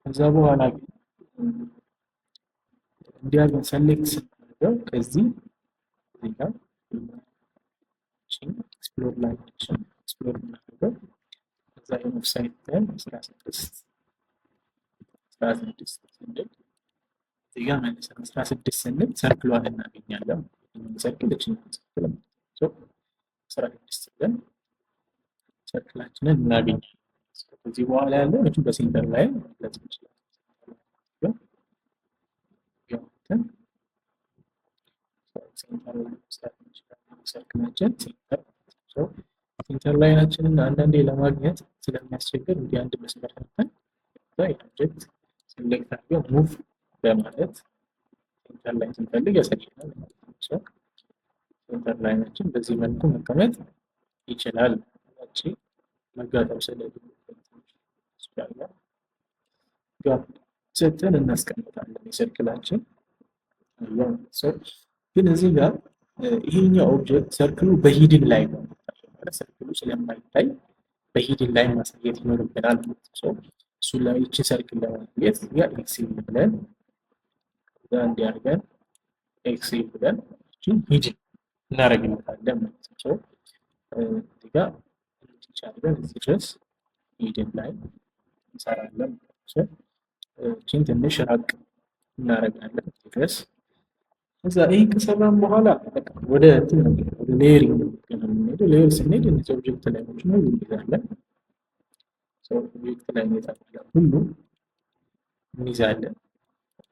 ከዛ በኋላ ግን እንዲያገን ሰሌክት ስናደርገው ከዚህ እዚህ ጋር ኤክስፕሎር ላይ ኤክስፕሎር እናደርገው ከዛ የዌብሳይት ላይ 16 ስንል እዚህ ጋር መልሰን 16 ስንል ሰርክሏን እናገኛለን። ሰርክል እችን ሰርክል 16 ብለን ሰርክላችንን እናገኛለን። ከዚህ በኋላ ያለው እችን በሴንተር ላይ መግለጽ እንችላለን። ሴንተር ላይ መስራት እንችላለን። ሰርክላችን ሴንተር ላይናችንን አንዳንዴ ለማግኘት ስለሚያስቸግር እንዲህ አንድ መስመር ነበር ኦብጀክት ሴሌክት አድርገን ሙቭ በማለት ሴንተር ላይን ስንፈልግ ያሳየናል ማለት ነው። ሴንተር ላይናችን በዚህ መልኩ መቀመጥ ይችላል። እቺ መጋጠም ስለሌለበት ጋር ሰተን እናስቀምጣለን የሰርክላችን ግን እዚህ ጋር ይሄኛው ኦብጀክት ሰርክሉ በሂድን ላይ ነው ማለት ሰርክሉ ስለማይታይ በሂድን ላይ ማሳየት ይኖርብናል ማለት ነው። እሱ ላይ እቺ ሰርክል ለማግኘት ያ ኤክስ ብለን እንዲያርገን ኤክስ ብለን እቺ ሂድን እናደርግለታለን ማለት ነው። እዚህ ጋር እንዲቻለን እዚህ ድረስ ሂድን ላይ እንሰራለን ማለት ነው። እቺን ትንሽ ራቅ እናደርጋለን ድረስ እዛ ይሄን ከሰራን በኋላ በቃ ወደ እንትን ነው ወደ ሌየሪንግ ነው የምንሄደው። ሌየር ስንሄድ እዚህ ኦብጀክት ላይ ነው እንይዛለን። ኦብጀክት ላይ እንይዛለን ሁሉ እንይዛለን።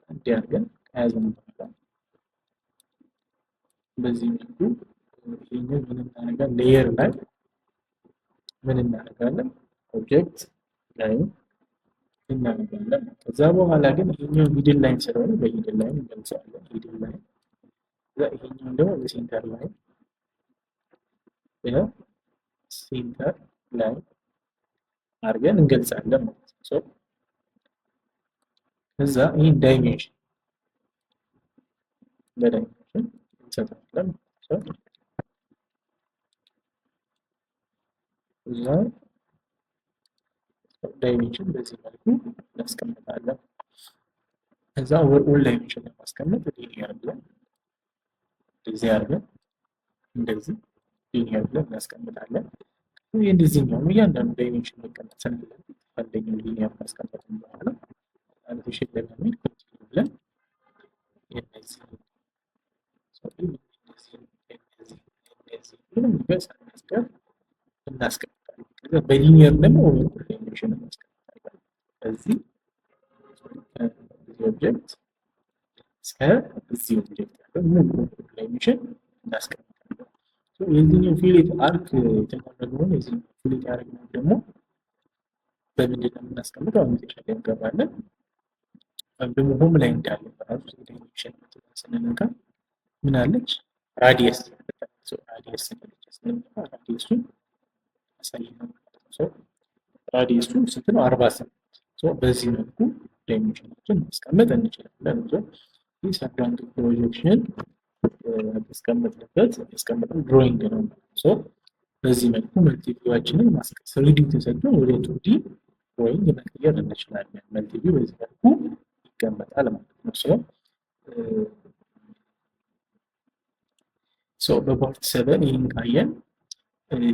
እንዲያርገን ከያዘን በኋላ በዚህ መልኩ ይሄንን ምን እናደርጋለን? ሌየር ላይ ምን እናደርጋለን? ኦብጀክት ላይ እናደርጋለን። ከዛ በኋላ ግን ይሄኛው ሚድል ላይን ስለሆነ በሚድል ላይን እንገልጻለን። ሚድል ላይን ይሄኛው ደግሞ በሴንተር ላይ ሴንተር ላይ አድርገን እንገልጻለን ማለት ነው። ከዛ ይሄን ዳይሜንሽን በዳይሜንሽን እንሰጣለን ማለት ነው። እዛ ዳይሜንሽን በዚህ መልኩ እናስቀምጣለን። ከዛ ኦል ዳይሜንሽን ለማስቀመጥ ሊኒየር ብለን እንደዚህ አድርገን እንደዚህ ሊኒየር ብለን እናስቀምጣለን። እንደዚህኛው እያንዳንዱ ዳይሜንሽን መቀመጥ ስንፈልግ አንደኛው ሊኒየር ማስቀመጥን በኋላ አኖቴሽን ለማድረግ ኮንቲኒው ብለን እንደዚህ ምንም ነገር ሳናስቀር እናስቀምጣለን። ከዛ በሊኒየር ደግሞ ዳይሜንሽን እናስቀምጣለን። እዚህ ኦብጀክት እስከ እዚህ ኦብጀክት ያለው ሙሉ ዳይሜንሽን እናስቀምጣለን። የዚህኛው ፊሌት አርክ የተደረገውን የዚህ ፊሌት ያደረግነው ደግሞ በምንድን ነው የምናስቀምጠው? አሁን የተሻለ እንገባለን። ደግሞ ሆም ላይ እንዳለ በራሱ ዳይሜንሽን ስንነካ ምን አለች? ራዲየስ ራዲየስ ስንነካ ራዲየሱን ያሳየናል ማለት ነው። ራዲየሱ ስንት ነው? 48። በዚህ መልኩ ዳይሜንሽናችን ማስቀመጥ እንችላለን። ይህ ሰብራንግ ፕሮጀክሽን ያስቀመጥነው ድሮይንግ ነው። በዚህ መልኩ መልቲቪዋችንን ስሪዲ ተሰጥቶን ወደ 2D ድሮይንግ መቀየር እንችላለን። መልቲቪው በዚህ መልኩ ይቀመጣል ማለት ነው። በፓርት 7 ይህን ካየን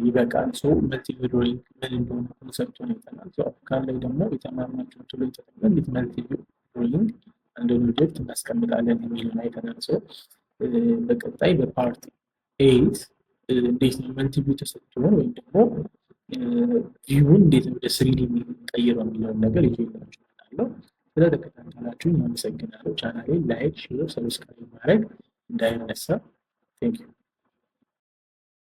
ይበቃል። መልቲቪው ድሮይንግ ምን እንደሆነ ኮንሰፕቱን አይተናል። አፍካር ላይ ደግሞ የተማርናቸውን ቱሎ ተጠቅመን እንዴት መልቲቪው ድሮይንግ አንድ ኦብጀክት እናስቀምጣለን የሚለውን አይተናል። በቀጣይ በፓርት 8 እንዴት ነው መልቲቪው ተሰጥቶን ወይም ደግሞ ቪውን እንዴት ወደ 3D የሚቀይረው የሚለውን ነገር ይዤላችሁ እመጣለሁ። ስለተከታተላችሁኝ አመሰግናለሁ። ቻናሌን ላይክ፣ ሼር፣ ሰብስክራይብ ማድረግ እንዳይረሳ። ቴንክ ዩ